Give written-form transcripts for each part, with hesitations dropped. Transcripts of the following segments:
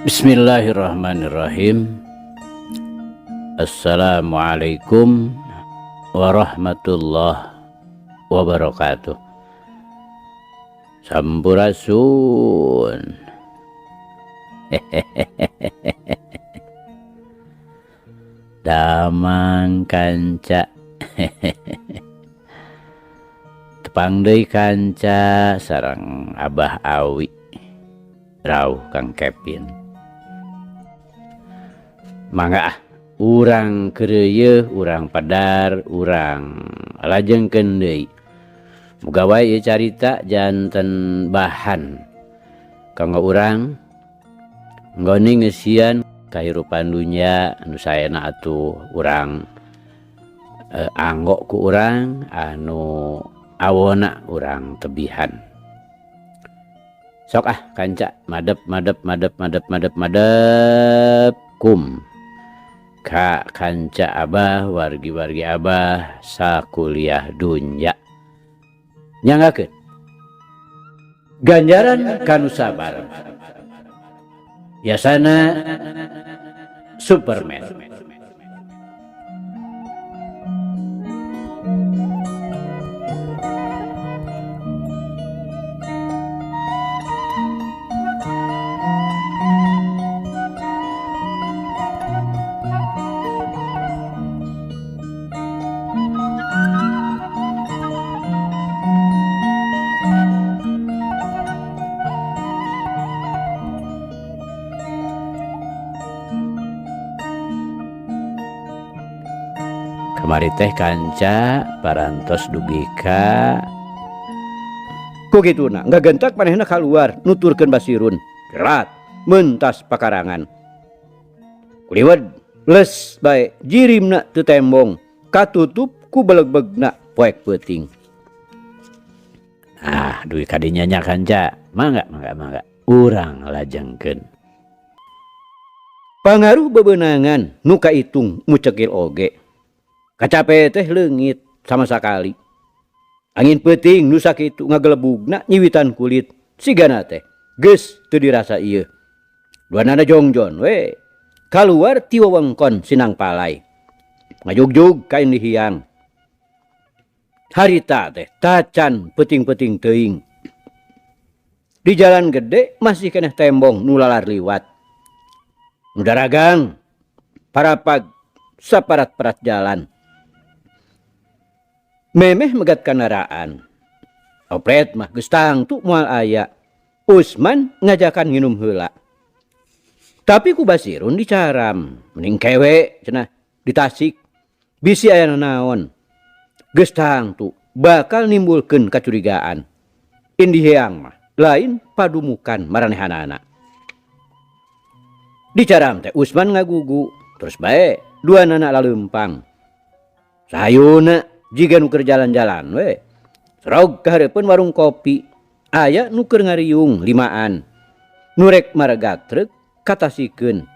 Bismillahirrahmanirrahim. Assalamualaikum warahmatullahi wabarakatuh. Sampurasun. Damang kanca. Tepang deui kanca sareng Abah Awi. Rauh Kang Kevin. Mangga urang keureuh, urang padar, urang lajengkeun deui. Muga wae ieu carita janten bahan kanggo urang nggoni ngeusian kahirupan dunya anu saena atuh urang anggo ku urang anu awona urang tebihan. Sok kanca madep kum ka kanca Abah wargi-wargi Abah sakuliah dunya. Nyanggakeun ganjaran kanu sabar biasana Superman. Kamari teh kanca parantos dugi ka ku kituna ngagentak manehna kaluar nuturkeun basirun gerat mentas pakarangan kuliwed les bae jirimna teu tembong katutup ku beleg-begna poek peuting. Dugi kadinya nya kanca mangga urang lajengkeun pangaruh bebeunangan nu kaitung mucekil oge. Kacape teh leungit sama sakali. Angin peuting nu sakitu ngagelebugna nyiwitan kulit sigana teh geus teu dirasa ieu. Duanana jongjon we kaluar ti wewengkon Sinang Palai. Ngajugjug ka indihiyang. Harita teh tacan peuting-peuting teuing. Di jalan gede masih keneh tembong nu lalar liwat. Nu daragang parapag saparat-parat jalan. Memeh megat kendaraan. Opret mah geus tangtu moal aya. Usman ngajakan nginum heula. Tapi ku basirun dicaram. Mending kewe cenah di Tasik. Bisi aya naon. Geus tangtu bakal nimbulkeun kacurigaan. Indiheyang mah lain padumukan maranehanana. Dicaram teh Usman ngagugu. Terus bae duanana laleumpang. Sayuna jiga nu keur jalan-jalan we. Serog ka hareupeun warung kopi. Aya nu keur ngariung limaan. Nu rek maregak trek katasikeun.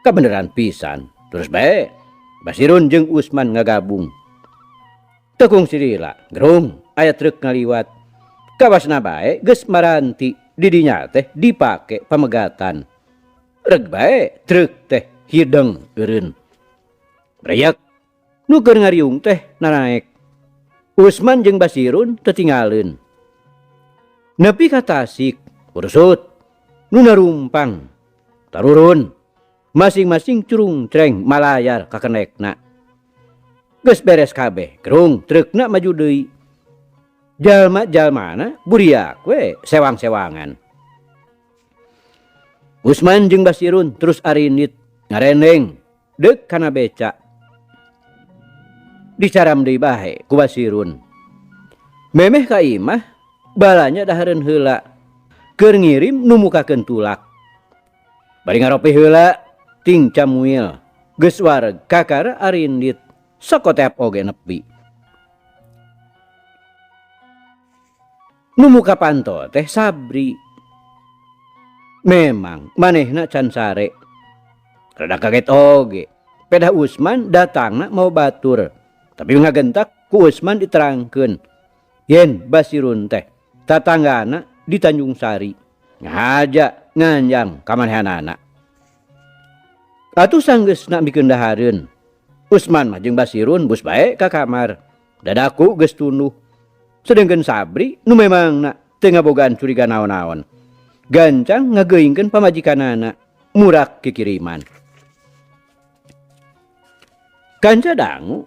Kabeneran pisan. Terus bae Basirun jeung Usman ngagabung. Tekung sirila gerung aya trek ngaliwat. Kawasna bae geus maranti di dinya teh dipake pamegatan. Reg bae trek teh hideng eureun. Breyak nu keur ngariung teh nanaek. Usman jeung Basirun tetinggalin. Nepi ka Tasik urusut nu narumpang tarurun masing-masing curung-creng malayar ka kenekna. Geus beres kabeh gerung trukna maju deui. Jalma-jalmana buriak we sewang-sewangan. Usman jeung Basirun terus arinit ngarendeng deuk kana beca. Dicaram deui bae ku Basirun. Memeh ka imah balanya dahareun heula keur ngirim nu mukakeun tulak. Bari ngarope heula ting camuil geus wareg kakara arindit sakotep oge nepi. Nu muka panto teh Sabri. Memang manehna can sare. Rada kaget oge. Pedah Usman datangna mau batur. Tapi ngagentak ku Usman diterangkeun. Yen Basirun teh tatanggana di Tanjung Sari. Ngahaja nganjang ka manehanana. Atuh sanggeus nak mikeun dahareun. Usman mah jeung Basirun bus bae ka kamar. Dadaku geus tunduh. Sedengkeun Sabri nu memang nak teu ngabogaan curiga naon-naon. Gancang ngageuingkeun pamajikanana murak kikiriman. Kanca dangu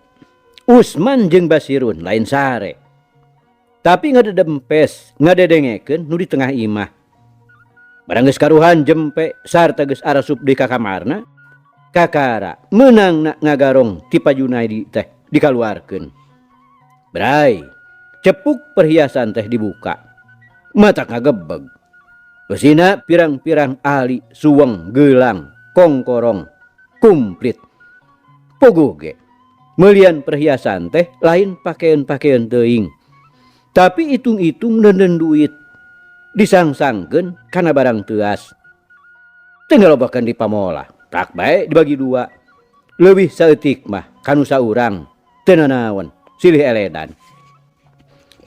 Usman jeung Basirun lain sare. Tapi ngadedempes ngadedengekeun nu di tengah imah. Barang geus karuhan jempe sarta geus arasup di ka kamarna, kakara meunang nak ngagarong ti Pa Junaidi teh dikaluarkeun. Brai, cepuk perhiasan teh dibuka. Mata ngagebeg. Beusina pirang-pirang ahli suweng gelang, kongkorong, kumplit. Puguh ge. Melian perhiasan teh lain pakeun-pakeun teuing. Tapi itung-itung neuneun duit. Disangsangkeun kana barang teuas. Teu ngalobakeun di pamola. Tak bae dibagi dua. Leuwih saeutik mah kanu saurang teu nanaon silih eledan.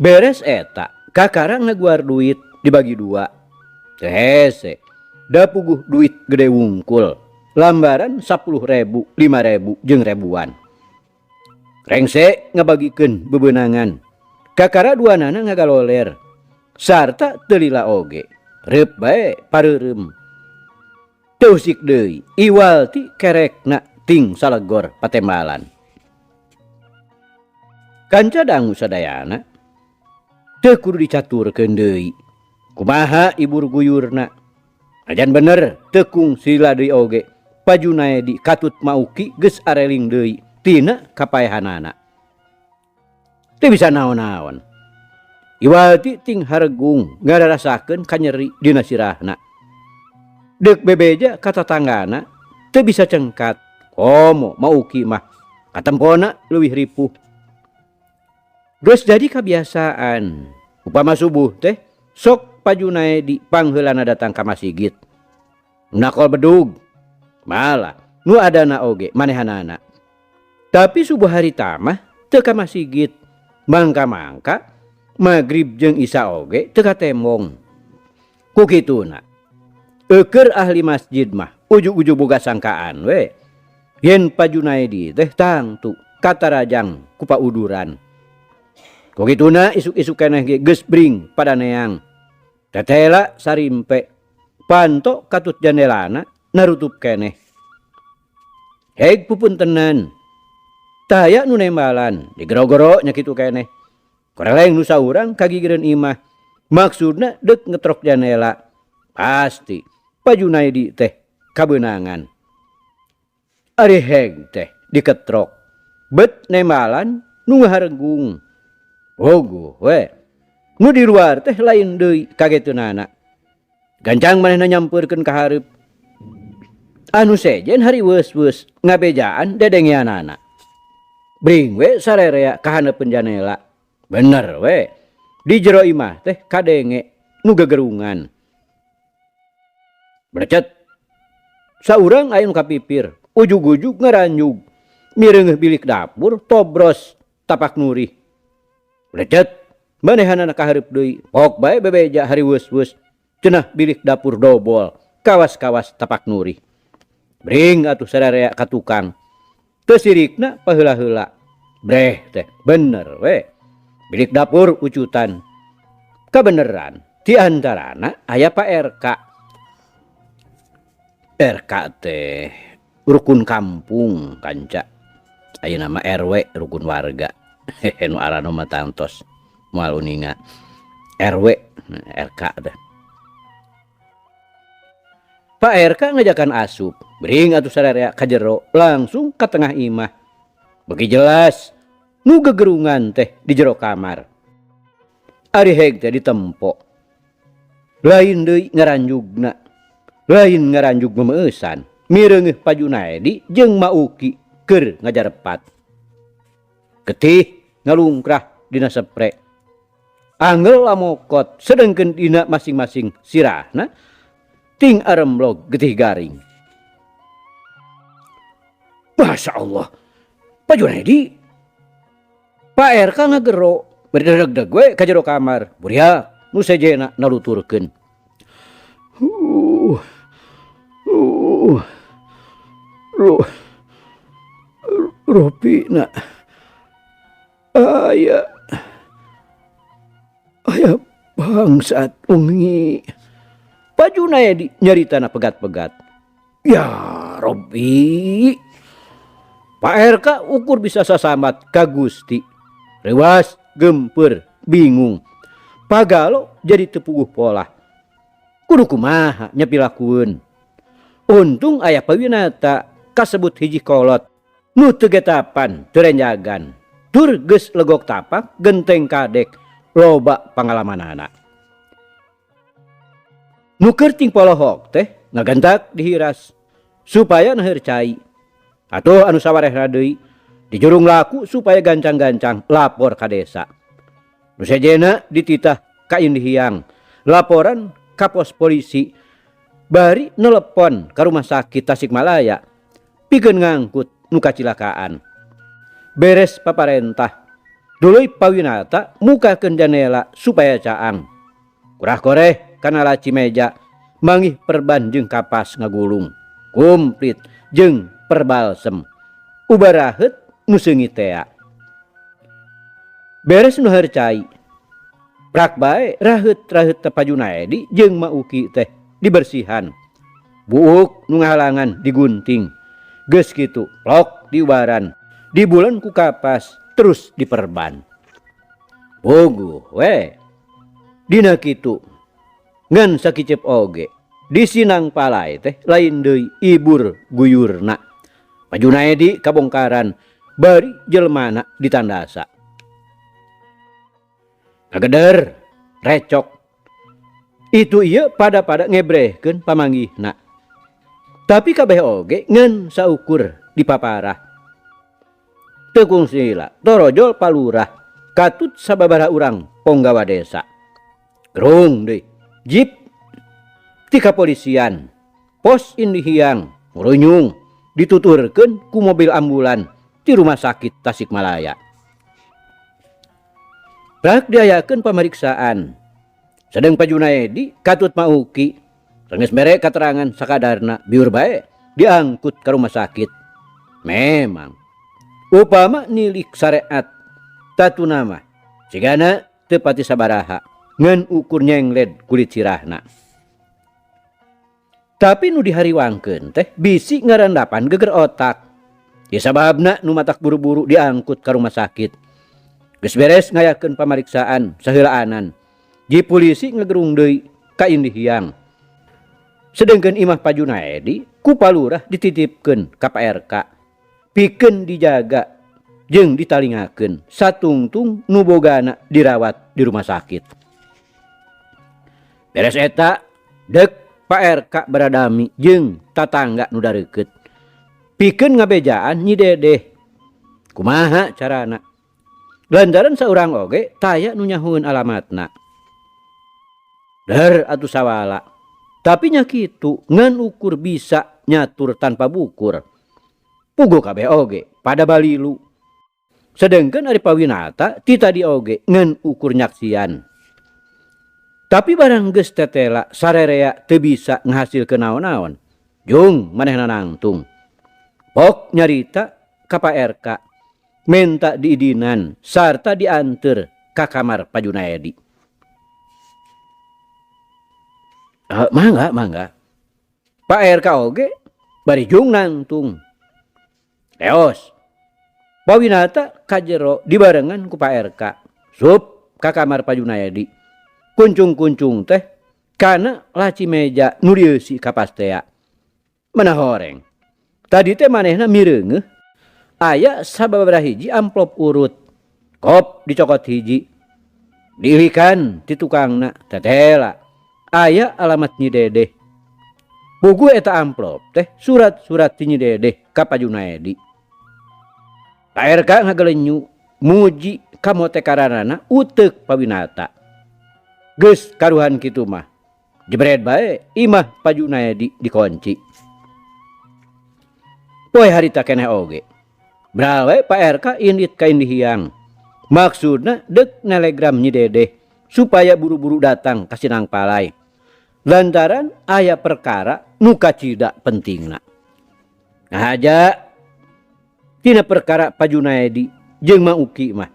Beres eta kakara ngaguar duit dibagi dua. Teu hese. Da puguh duit gede wungkul. Lambaran 10.000, 5.000 jeung rebuan. Rengse ngabagikeun bebeunangan. Kakara duanana ngagaloler. Sarta teu lila oge. Reup bae pareureum. Teu usik deui. Iwal ti kerekna ting salegor patembalan. Kanca dangu sadayana teu kudu dicaturkeun deui. Kumaha ibur guyurna. Ajan bener teu kungsila deui oge. Pa Junaidi katut mauki geus areling deui tina kapaehanana. Teu bisa naon-naon. Iwati ting haregung ngararasakeun kanyeri dina sirahna. Deuk bebeja ka tatanggana teu bisa cengkat. Komo mauki mah katempona leuwih ripuh. Geus jadi kabiasaan. Upama subuh teh sok Pa Junaidi pangheulana datang ka masjid. Nakol bedug. Malah nu adana oge manehanana. Tapi subuh hari tamah teu ka masjid. Mangka-mangka magrib jeung isya oge teu katembong. Ku kituna eukeur ahli masjid mah ujug-ujug boga sangkaan we yen Pa Junaidi teh tangtu katarajang ku pauduran. Ku kituna isuk-isuk keneh ge geus bring padaneang. Tetela sarimpe panto katut jandelana narutup keneh. Heg pupuntenan. Taya nu nembalan digero-gero nya kitu keneh. Koreleng nu saurang kagigireun imah. Maksudna deuk ngetrok jandela. Pasti Pa Junaidi teh kabeunangan. Ari heg teh diketrok. Bet nembalan nu ngaharegung. Oguh we. Nu di luar teh lain deui kageteunana. Gancang manehna nyampeurkeun ka hareup. Anu sejen hari weus-weus ngabejaan dedengeanana. Bring we sarerea ka handeupeun janela. Bener we. Di jero imah teh kadenge nu gegerungan. Brecet. Saurang aya nu kapipir, ujug-ujug ngaranjug. Mireungeuh bilik dapur tobros tapak nuri. Brecet. Manehanana ka hareup deui. Pok bae bebeja hari weus-weus. Cenah bilik dapur dobol, kawas-kawas tapak nuri. Bring atuh sarerea ka tukang. Teu sirikna paheula-heula. Breh teh bener we. Bilik dapur ucutan. Kabeneran di antarana aya Pak RK. RK teh rukun kampung kanca. Aya nama RW rukun warga. Nu arana mah tangtos moal uninga. RW RK teh. Pak RK ngajakan asup. Bring atuh sarerea ka jero langsung ka tengah imah. Bagi jelas nu gegerungan teh di jero kamar. Ari heg teh ditempo. Lain deui ngaranjugna. Lain ngaranjug memeusan. Mireungeuh Pa Junaidi jeung Mauki keur ngajarepat. Getih ngalungkrah dina sepre. Angeul lamokot sedengkeun dina masing-masing sirahna ting aremblog getih garing. Masya Allah. Pak Junaidi. Pak RK ngagero. Berdeg-deg we ka jero kamar. Buria nu sejena naluturkeun. Ropina aya bangsat ungi. Pak Junaedi nyaritana pegat-pegat. Ya Robi, Pak RK ukur bisa sasambat ka Gusti. Rewas, gemper, bingung. Pagalo jadi tepuguh pola. Kudu kumaha nyapilakueun. Untung aya pawinata kasebut hiji kolot. Nu teu getapan, teu renjagan. Tur geus legok tapak, genteng kadek, loba pangalamanana. Nu kerting polohok teh ngagantak dihiras supaya neuheur cai. Atuh anu sawarehna deui dijurung laku supaya gancang-gancang lapor ka desa. Nu sejena dititah ka Indihiyang laporan ka pos polisi bari nelepon ka rumah sakit Tasikmalaya pikeun ngangkut nu kacilakaan. Beres paparentah duluy pawinata mukakeun janela supaya caang. Kurah koreh kana laci meja mangih perban jeung kapas ngagulung kumplit jeung perbalsem ubaraheut nu seungi tea. Beres nu harcai prak bae raheut-raheut teh Pak Junaedi jeung Ma Uki teh dibersihan. Buuk nu ngahalangan digunting. Geus kitu plok diubaran, dibuleun ku kapas terus diperban. Puguh we. Dina kitu ngan sakicep oge disinang palai teh lain deui ibur guyurna. Pak Junaedi kabongkaran bari jelmana ditandasa. Kageder recok itu ieu pada ngebrehkeun pamanggihna. Tapi kabeh oge ngan saukur dipaparah. Teu kungsila torojol palurah katut sababaraha urang ponggawa desa. Gerung deui jeep ti kapolisian pos Indihiyang murunyung dituturkeun ku mobil ambulan ti rumah sakit Tasikmalaya. Prak diayakeun pameriksaan. Sedang Pak Junaedi katut Ma Uki rengges mere katerangan sakadarna biur bae diangkut ke rumah sakit. Memang upama nilik syariat tatuna mah sigana teu pati sabaraha ngan ukur nyengled kulit sirahna. Tapi nu dihariwangkeun teh bisi ngarandapan geger otak. Ya sababna nu matak buru-buru diangkut ka rumah sakit. Geus beres ngayakeun pamariksaan saheulaanan. Ji polisi ngegerung deui ka Indihiyang. Sedengkeun imah Pak Junaedi ku palurah dititipkeun ka Pak RK. Pikeun dijaga jeung ditalingakeun satungtung nu bogana dirawat di rumah sakit. Beres eta dek Pak RK beradami jeung tatangga nu dareukeut. Pikeun ngabejaan Nyi Dedeh. Kumaha carana? Lantaran saurang oge taya nu nyahueun alamatna. Der atuh sawala. Tapi nya kitu ngan ukur bisa nyatur tanpa bukur. Puguh kabeh oge pada balilu. Sedengkeun ari pawinata ti tadi oge ngan ukur nyaksian. Tapi barang geus tetela sarerea teu bisa ngahasilkeun naon-naon. Jung manehna nangtung. Pok nyarita ka Pak RK menta diidinan sarta dianter ka kamar Pak Junaedi. Mangga. Pak RK oge bari jung nangtung. Leos. Pawinata ka jero dibarengan ku Pak RK. Sup ka kamar Pak Junaedi. Kuncung-kuncung teh kana laci meja nu dieusi ka pastea. Mana horeng. Tadi teh manehna mireungeuh aya sababaraha hiji amplop urut. Kop dicokot hiji. Diilikan ti tukangna tetela. Aya alamat Nyi Dedeh. Puguh eta amplop teh surat-surat ti Nyi Dedeh ka Pak Junaedi. Pak RK ngagelenyu muji ka motekaranana uteuk pawinata. Geus karuhan kitu mah. Jebret bae imah Pak Junaedi dikunci. Poe harita keneh oge. Brawe Pak RK indit ka Indihiyang. Maksudna dek nelegram Nyi Dedeh supaya buru-buru datang ka Sinang Palai. Lantaran aya perkara nu kacida pentingna. Ngahaja ti tina perkara Pajunaedi jeung Mauki mah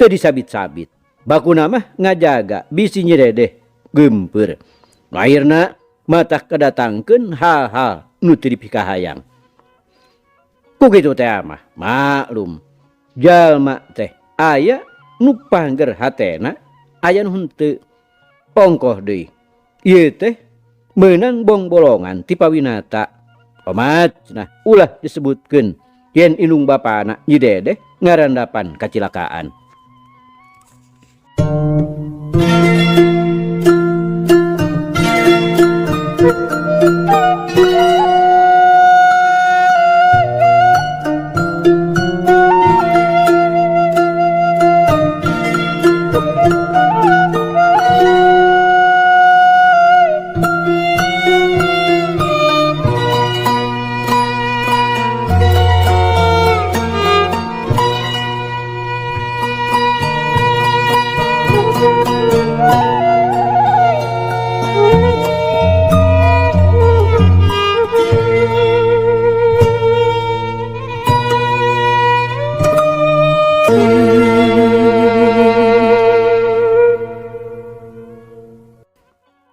teu disabit-sabit. Bakuna mah ngajaga bisi nyededeh gempeur. Akhirna matah kedatangkeun hal-hal nu teu dipikahayang. Ku kitu teh mah maklum jalma teh aya nu pangger hatena aya nu henteu. Ongkoh deui ieu teh meunang bong bolongan ti Pawinata. Omatna ulah disebutkeun yen indung bapana Nyi Dedeh ngarandapan kacilakaan.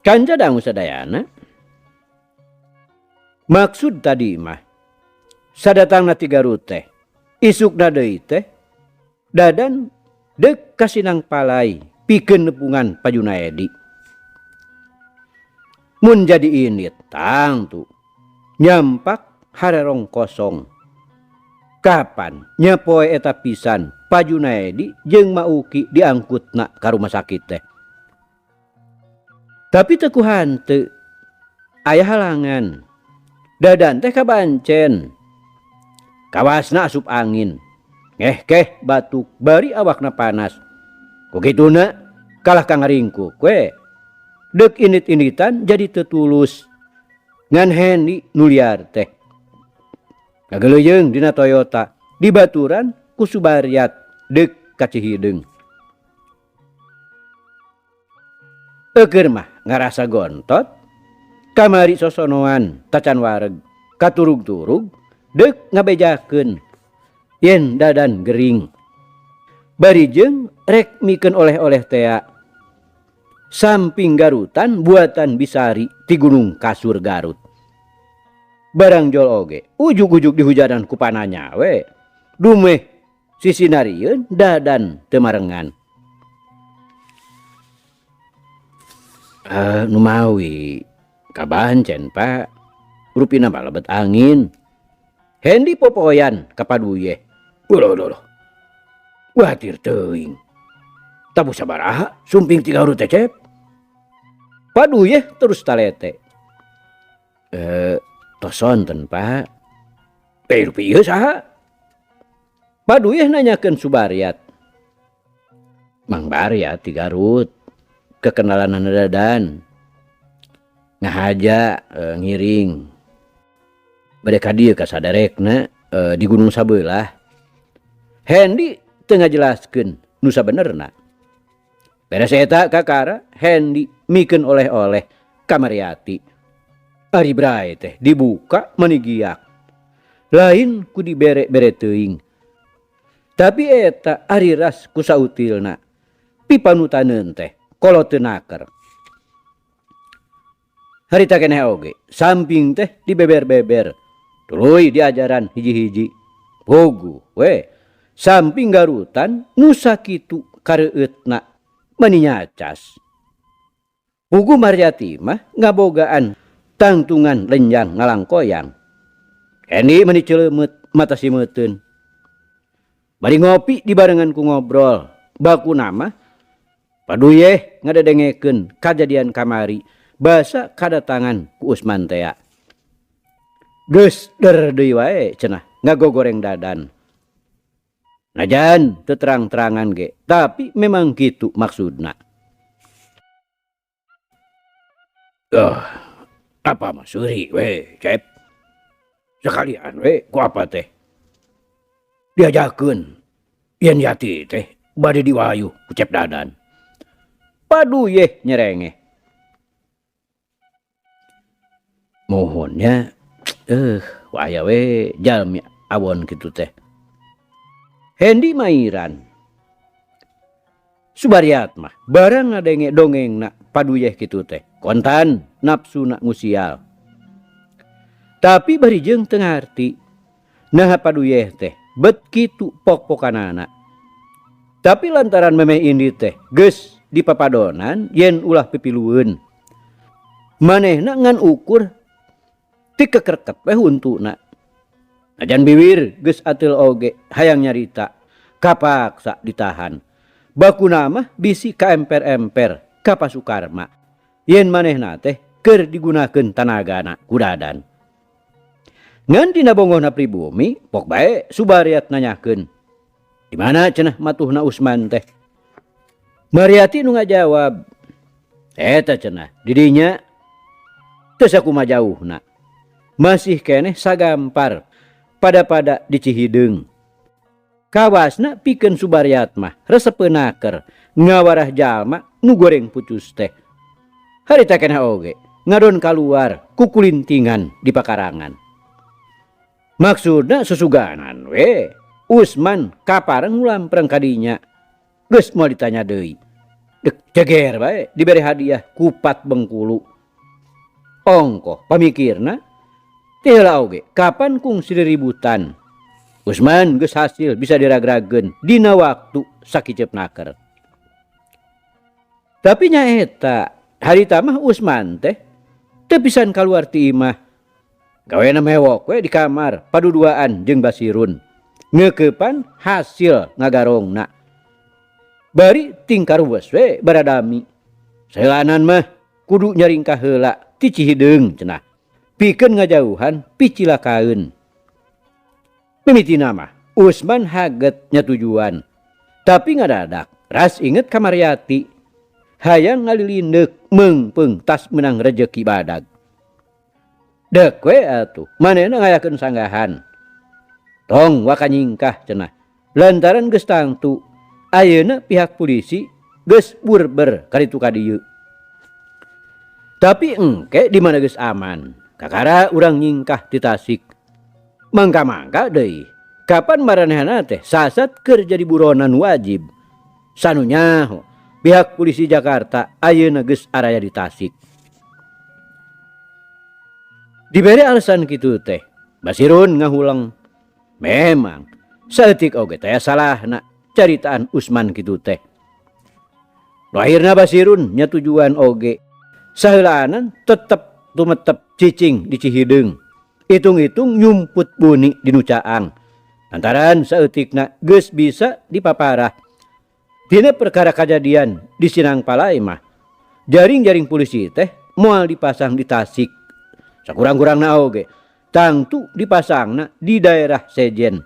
Kanca dangu sadayana, maksud tadi mah sadatangna ti Garut teh isukna deui teh dadan deuk ka Sinang Palai pikeun nepungan Pajunaedi. Mun jadi init tangtu nyampak harerong kosong. Kapan nya poe eta pisan Pajunaedi jeung Mauki diangkutna ka rumah sakit teh. Tapi teu hanteu aya halangan. Dadan teh kabancen. Kawasna asup angin. Ngeh batuk bari awakna panas. Kukituna kalah ka ngaringkuk we. Deuk init-initan jadi teu tulus. Ngan Hendy nu liar teh. Ngageleuyeung dina Toyota dibaturan ku Subariat deuk ka Cihideung. Eukeur mah ngarasa gontot, kamari sosonoan tacan wareg, katurug-turug, deuk ngabejakeun, yen dadan gering. Bari jeung rek mikeun oleh-oleh tea. Samping garutan buatan Bisari ti Gunung Kasur Garut. Barang jol oge, ujug-ujug dihujanan ku pananya we. Dumeh sisinarieun dadan teu marengan. Nu mawi kabancen Pak, rupina balebet angin. Hendy popoyan ka Paduye. Loh. Watir teuing. Tabu sabaraha sumping ti Garut teh Cep. Paduye terus talete. Tos sonten Pak. Rupi ieu saha? Paduye nanyakeun Subariat. Mang Bariat ti Garut. Kekenalan dadan ngahaja ngiring mereka dia ka sadarekna di gunung sabelah. Hendy teu ngajelaskeun nu sabenerna. Beres eta kakara Hendy mikeun oleh-oleh ka Mariati. Ari brae teh dibuka manigiak. Lain ku dibere-bere teuing. Tapi eta ari ras ku sautilna. Pipanutaneun teh kolo teu naker. Harita keneh oge, samping teh dibeber-beber. Tuluy diajaran hiji-hiji. Bogu we, samping garutan nu sakitu kareueutna mani nyacas. Pugu Mariati mah ngabogaan tangtungan lenjang ngalangkoyang. Hendy mani celeumeut mata simeuteun. Bari ngopi dibarengan ku ngobrol. Bakuna mah Paduye ngadedengekeun kajadian kamari basa kadatangan ku Usman tea. Geus der deui wae cenah ngagogoreng dadan. Najan teu terang-terangan ge, tapi memang kitu maksudna. Apa mah seuri we, Cep. Sekalian we ku apa teh? Diajakeun yen Yati teh bade diwayu ku Cep dadan. Paduye nyerengeh. Mohonnya waya we jalmi awon kitu teh. Hendi mairan. Subariat mah barang ngadenge dongeng nak paduyeh kitu teh. Kontan nafsu nak ngusial. Tapi bari jeung teu ngarti nah paduyeh teh bet kitu pok-pokanana. Tapi lantaran memeh indi teh geus dipapadonan yen ulah pipilueun. Manehna ngan ukur ti kekerket we huntuna. Najan bibir geus ateul oge hayang nyarita kapaksa ditahan. Bakuna mah bisi ka emper-emper ka Pasukarma. Yen manehna teh keur digunakeun tanagana kudadan. Ngan dina bongohna pribumi pok bae Subariat nanyakeun. Di mana cenah matuhna Usman teh? Mariati nu ngajawab. Eta cenah di dinya teu sakumaha jauhna. Masih keneh sagampar pada di Cihideung. Kawasna pikeun Subariat mah resepeunaker ngawarah jalma nu goreng pucus teh. Harita keneh oge ngadon kaluar ku kulintingan di pakarangan. Maksudna susuganan we. Usman kapareng ngulampreng kadinya. Geus moal ditanya deui. Dek ceger bae dibere hadiah kupat Bengkulu. Ongkoh pamikirna teu heula oge kapan kungsi ributan. Usman geus hasil bisa diragrageun dina waktu sakiceupnaker. Tapi nyaeta harita mah Usman teh teu pisan kaluar ti imah. Gawena mewok we di kamar paduduaan jeung Basirun. Ngeukepan hasil ngagarongna. Bari tingkar wes we baradami. Saelanan mah kudu nyaringkah heula ti Cihideung cenah. Pikeun ngajauhan picilakaeun. Mimitina mah Usman haget nya tujuan. Tapi ngadadak ras inget ka Mariati. Hayang ngalilindeuk meungpeung tas menang rejeki badag. Dek we atuh manehna ngayakeun sanggahan. Tong wakanyingkah cenah. Lantaran geus tangtu ayeuna pihak polisi geus burber kaditu kadieu. Tapi engke di mana geus aman. Kakara urang nyingkah di Tasik. Mangka-mangka deui. Kapan maranehna teh sasat keur jadi buronan wajib. Sanunya pihak polisi Jakarta ayeuna geus araya di Tasik. Dibere alasan kitu teh Basirun ngahulang. Memang saeutik oge teh salahna caritaan Usman kitu teh. Nu akhirna Basirun nya tujuan oge. Saheulaanan tetep tumetep cicing di Cihideung. Itung-itung nyumput buni di Nucaang. Lantaran saeutikna geus bisa dipaparah. Dina perkara kejadian di Sinangpalai mah jaring-jaring polisi teh moal dipasang di Tasik. Sakurang-kurangna oge tangtu dipasangna di daerah Sejen.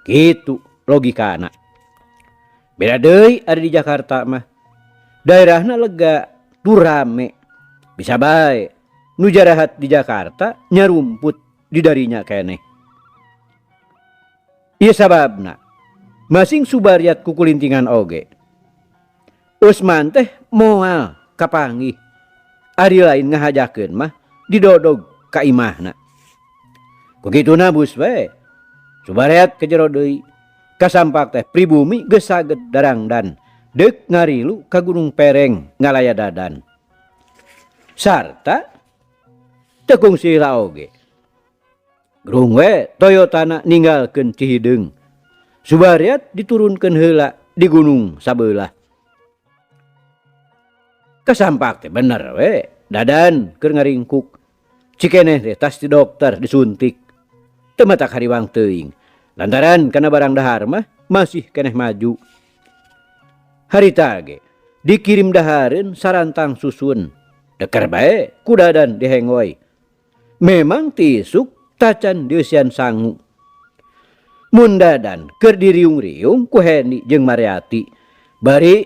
Kitu logikana. Beda deui ari di Jakarta mah. Daerahna lega, tu rame. Bisa bae nu jarahat di Jakarta nyarumput di darinya keneh. Ieu sababna masing Subariat kukulintingan oge. Usman teh moal kapanggih. Ari lain ngahajakeun mah didodog ka imahna. Kukituna bus we. Subariat ke jero deui. Kasampak teh pribumi geus saged darangdan. Deuk ngarilu ka Gunung Pereng ngalaya dadan. Sarta teu kungsi heula oge. Gerung we Toyotana ninggalkeun Cihideung. Subariat diturunkeun heula di gunung sabelah. Kasampak teh bener we. Dadan keur ngaringkuk. Cikeneh teh tas di dokter disuntik. Teu matak hariwang teuing. Lantaran kana barang dahar mah masih keneh maju. Harita ge dikirim dahareun sarantang susun. Deker bae ku dadan dihengoy. Memang tisuk tacan dieusian sangu. Mun dadan keur diriung-riung ku Heni jeung Mariati. Bari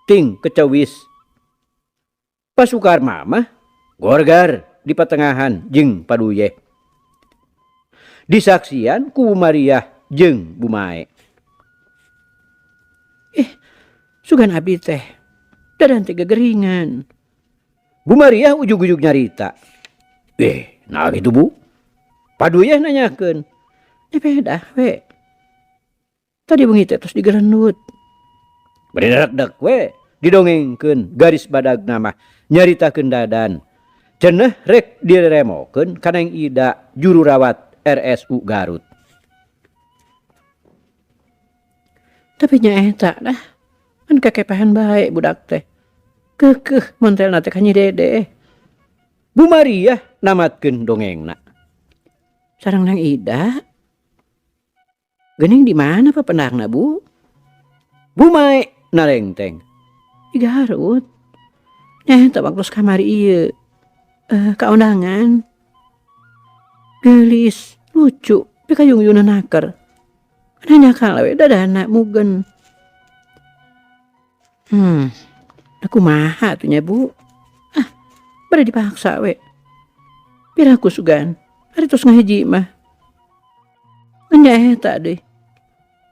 ting kecewis. Pasukarma mah gorgar di patengahan jeung Paduyeh. Disaksian ku Mariah jeung Bumae. Sugan abi teh dadan teh gegeringan. Bu Mariah ujug-ujug nyarita. Nah gitu Bu. Paduyeh nanyakeun. Beda we. Tadi bengi teh tos digerenut. Bari dadak we didongengkeun garis badag nama nyaritakeun Dadan. Cenah rek diremokeun Kaneng Ida juru rawat RSU Garut. Tapi nya eta dah. Kan kekepahan bae budak teh. Keukeuh montelna teh ka Nyi Dede. Bu Maria namatkeun dongengna. Sareng Nang Ida. Geuning di mana papendarna, Bu? Bu Mae narengteng. Di Garut. Eta waktos kamari ieu. Kaundangan. Gelis, lucu, pikayung-yungna naker. Nanya kalawe dadana mugen. Aku maha tuh nya Bu. Bari dipaksa we. Biar aku sugan. Hari tos ngahiji mah. Nya eta deui.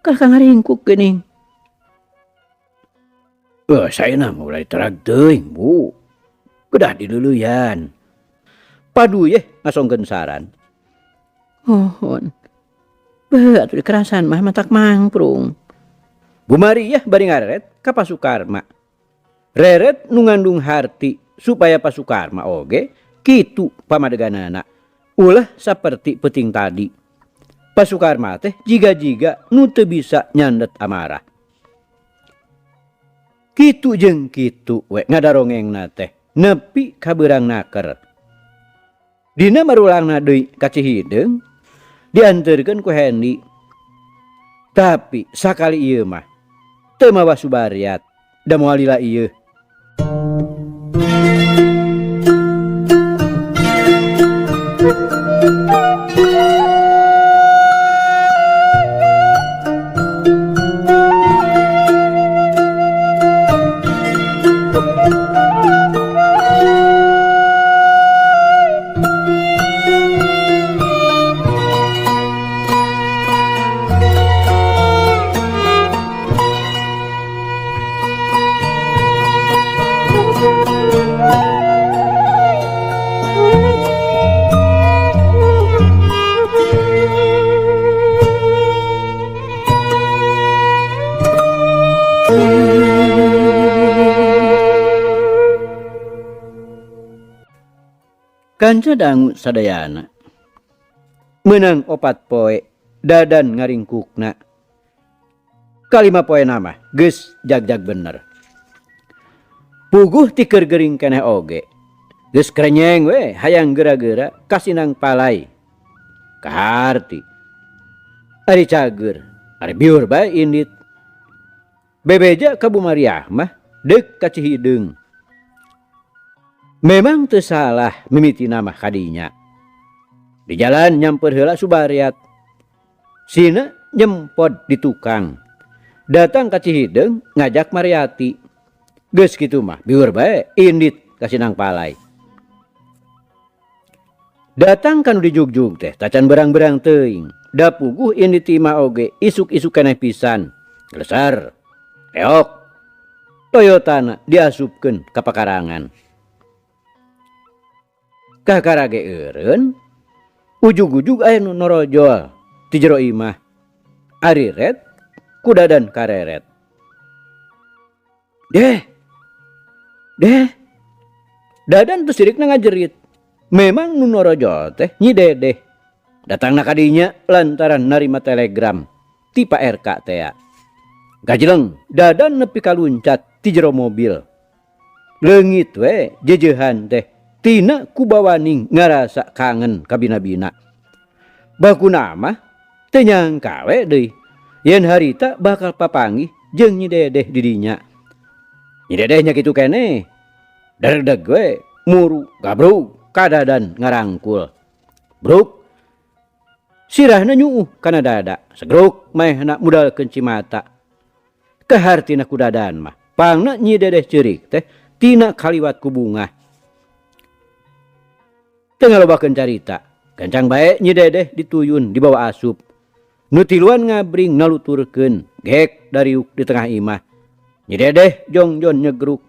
Kal ngaringkuk geuning. Saena mulai terag teuing, Bu. Kedah diluluyan. Padu ye ngasongkeun saran. Mohon. Beuh atuh dikerasan mah matak mangprung. Bu Maria bari ngaret ka Pasukarma. Reret nu ngandung harti supaya Pasukarma oge kitu pamadeganana. Ulah saperti peuting tadi. Pasukarma teh jiga-jiga nu teu bisa nyandet amarah. Kitu jeung kitu we ngadarongengna teh nepi ka beurang naker. Dina marulangna deui ka Cihideung dianterkeun ku Hendi. Tapi sakali ieu mah teu mawa subariat da moal lila ieu. Kanca dangu sadayana. Meunang 4 poe Dadan ngaringkukna. Kalima poe nama geus jag-jag bener. Puguh ti keur geuring keneh oge. Geus krenyeng we hayang geura-geura kasinang palai. Kaharti. Ari cager, ari biur bae indit. Bebeja ka Bu Mariah mah deuk ka Cihideung. Memang teu salah mimiti nama kadinya. Di jalan nyamper heula subariat. Sina nyempod di tukang. Datang ka Cihideung ngajak Mariati. Geus kitu mah biur bae indit ka Sinang Palai. Datang kanu dijugjug teh tacan berang-berang teuing. Da puguh indit mah oge isuk-isuk keneh pisan. Glesar. Reok. Toyotana diasupkeun ka pakarangan. Kakarage eureun ujug-ujug aya nu norojol ti jero imah. Ari ret ku Dadan kareret. Deh. Dadan teu sirikna ngajerit. Memang nu norojol teh Nyi Dede. Datangna kadinya lantaran narima telegram ti Pak RK teh. Gajleng Dadan nepi kaluncat ti jero mobil. Leungit we jejehan teh. Tina kubawaning ngarasa kangen ka bina-bina. Bakuna mah teu nyangka we deui yen harita bakal papanggih jeung Nyi Dedeh di dinya. Nyi Dedeh nya kitu keneh. Daregdeg we muru gabrug ka Dadan ngarangkul. Bruk. Sirahna nyuuh kana dada. Segruk maehna mudalkeun cimata. Kahartina ku Dadan mah pangna Nyi Dedeh ceurik teh tina kaliwat ku bunga. Tengah lobakeun carita. Gancang bae Nyi Dedeh dituyun di bawah asup. Nu tiluan ngabring naluturkeun gek dariuk di tengah imah. Nyi Dedeh jongjon nyegruk.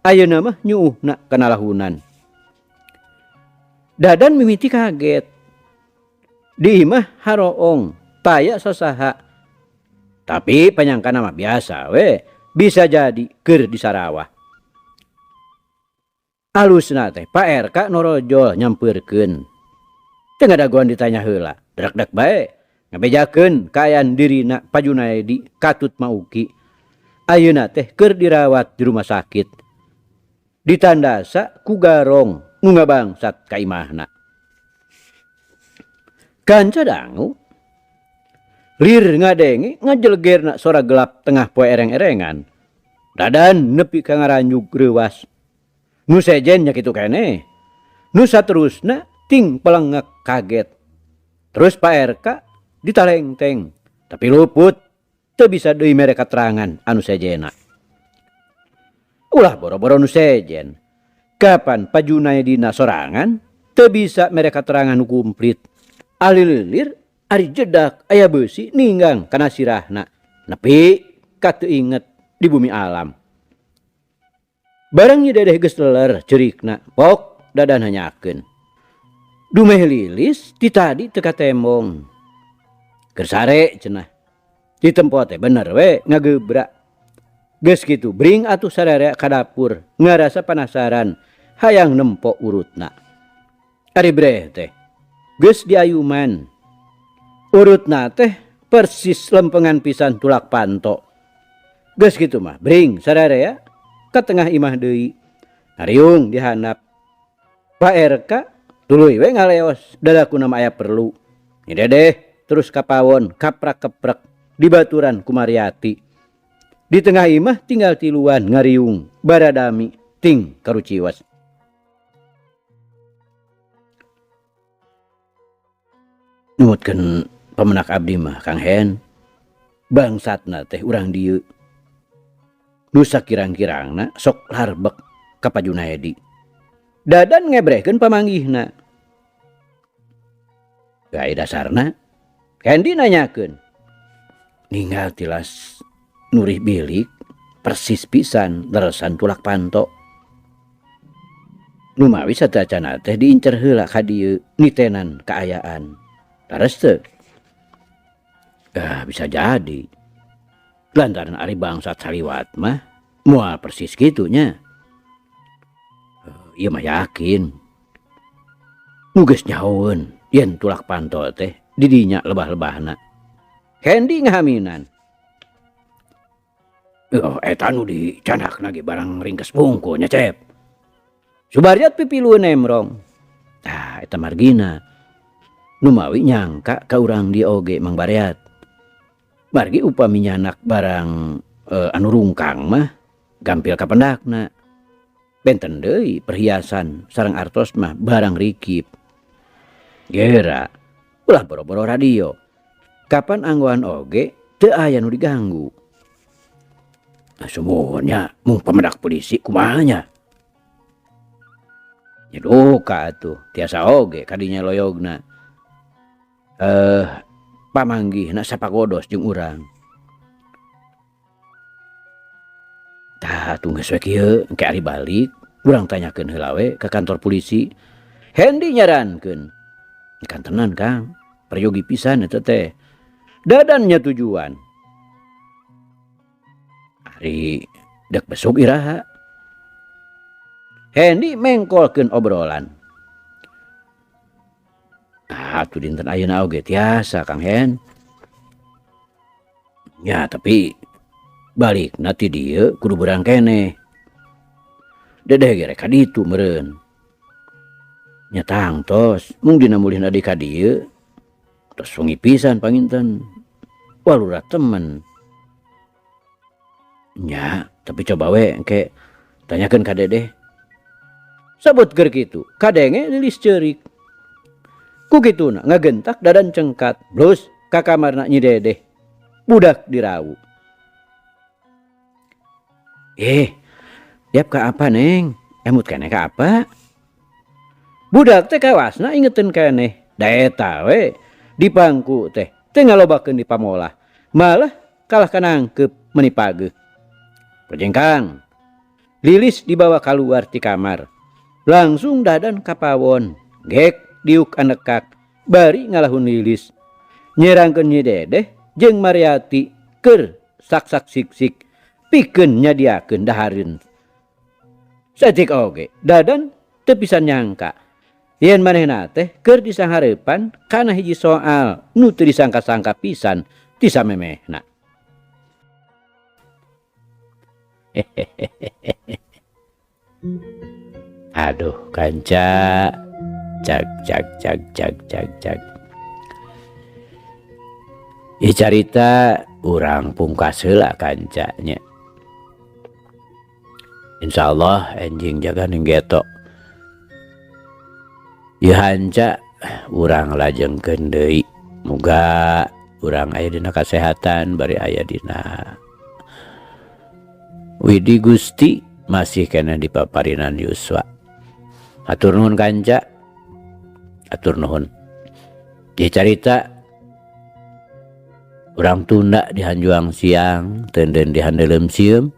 Ayeuna mah nyuuhna kana lahunan. Dadan mimiti kaget. Di imah haroong taya sasaha. Tapi panyangka nama biasa we, bisa jadi keur di Sarawah. Alusna teh Pak RK norojol nyampeurkeun. Teu ngadaguan ditanya heula, derak-derak bae. Ngabejakeun kaayaan dirina Pak Junaedi katut mauki. Ayeuna teh keur dirawat di rumah sakit. Ditandasa ku garong nu ngabangsat ka imahna. Kanca dangu lir ngadengi ngajelgerna sora gelap tengah poe ereng-erengan. Dadan nepi ka ngaranjug reuwas. Nu sejen nya kitu keneh. Nu saterusna ting pelengek kaget. Terus Pak RK ditalengteng, tapi luput teu bisa deui mere katerangan anu sejena. Ulah boro-boro nu sejen. Kapan Pak Junaedina sorangan teu bisa mere katerangan nu kumplit. Alilir ari jedak aya beusi ninggang kana sirahna, nepi ka teu inget di bumi alam. Barang Nyi Dedeh geus leler cerikna, pok dadan hanyakeun. Dumeh Lilis ti tadi teu katembong. Keur sare cenah. Di tempo teh bener we ngagebrak. Geus kitu bring atuh sadaya ka dapur, ngarasa penasaran hayang nempo urutna. Ari breh teh geus diayuman. Urutna teh persis lempengan pisan tulak panto. Geus kitu mah bring sadaya ka tengah imah deui. Hariung dihandap. Pak RK tuluy we ngaleos dadaku nama aya perlu. Nyi Dedeh terus ka pawon kaprak-keprek dibaturan ku Mariati. Di tengah imah tinggal tiluan ngariung baradami ting karuciwas. Numutkeun pamenak abdi mah Kang Hen. Bangsatna teh urang dieu. Nu sakirang-kirangna sok larbek ka Pak Junaedi. Dadan ngebrehkeun pamanggihna. Gai dasarna Hendi nanyakeun. Ninggal tilas nurih bilik persis pisan leresan tulak panto. Nu mawi sateuacanna teh diincer heula ka dieu nitenan kaayaan. Laras teu? Bisa jadi. Lantaran ari bangsat saliwat mah moal persis kitunya. Ieu mah yakin. Nu geus nyahoeun yen tulak panto teh didinya lebah-lebahna. Hendi ngahaminan. Eta nu dicandakna ge barang ringkes bungku nya Cep. Subariat pipilueun emrong. Tah eta margina. Nu mawi nyangka ka urang di oge Mang Bareat. Margi upami nyanak barang anu rungkang mah gampil ka pendakna. Benten deui perhiasan sareng artos mah barang rikip. Gera ulah boro-boro radio. Kapan anggoan oge teu aya nu diganggu. Nah semuanya mung pemedak polisi kumaha nya? Nya duka atuh tiasa oge kadinya loyogna. Pamanggihna sapagodos jeung urang. Tah atuh geus we kieu engke ari balik urang tanyakeun heula we ka kantor polisi. Hendi nyarankeun. Kantenan Kang, peryogi pisan eta teh. Dadannya tujuan. Ari dek besok iraha. Hendi mengkolkeun obrolan. Atuh dinten ayeuna oge tiasa Kang Hen. Ya tapi balikna ti dieu kudu beurang keneh. Dedeh ge rek ka ditu meureun. Nya tangtos mung dina mulihna di ka dieu tos wengi pisan panginten. Walura temen. Nya tapi coba we engke tanyakeun ka Dedeh. Sabut keur kitu kadenge Lilis ceurik. Ku kituna ngagentak dadan cengkat blus ka kamarna Nyi Dedeh. Budak dirawu. Yap ka apa Neng? Emut keneh ka apa? Budak teh kawasna ingeteun keneh. Da eta we di pangku teh ngalobakeun di pamolah. Malah kalah kanangkep meuni pageuh. Pejengkang. Lilis dibawa keluar ti kamar. Langsung dadan ka pawon. Gek diuk anekak bari ngalahun Lilis. nyerangkeun Nyi Dedeh jeung Mariati keur sak-sak sik-sik pikeun nyadiakeun dahareun. Sajek oge dadan teu pisan nyangka yen manehna teh keur disanghareupan kana hiji soal nu teu disangka-sangka pisan ti samemehna. Aduh kanca, cag. Ieu carita urang pungkas heula kanca nya. Insyaallah enjing jaga ninggeto. Ieu hanca urang lajengkeun deui. Muga urang aya dina kasehatan bari aya dina widi Gusti masih kena dipaparinan yuswa. Hatur nuhun kanca. Hatur nuhun. Ieu carita urang tunda di hanjuang siang, teudeun di handeulem sieum.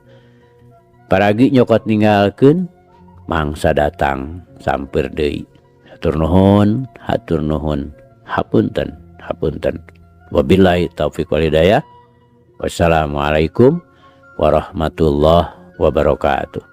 Paragi nyokot ninggalkeun mangsa datang sampeur deui. Hatur nuhun, hapunten. Wabillahi taufiq wal hidayah. Wassalamualaikum warahmatullahi wabarakatuh.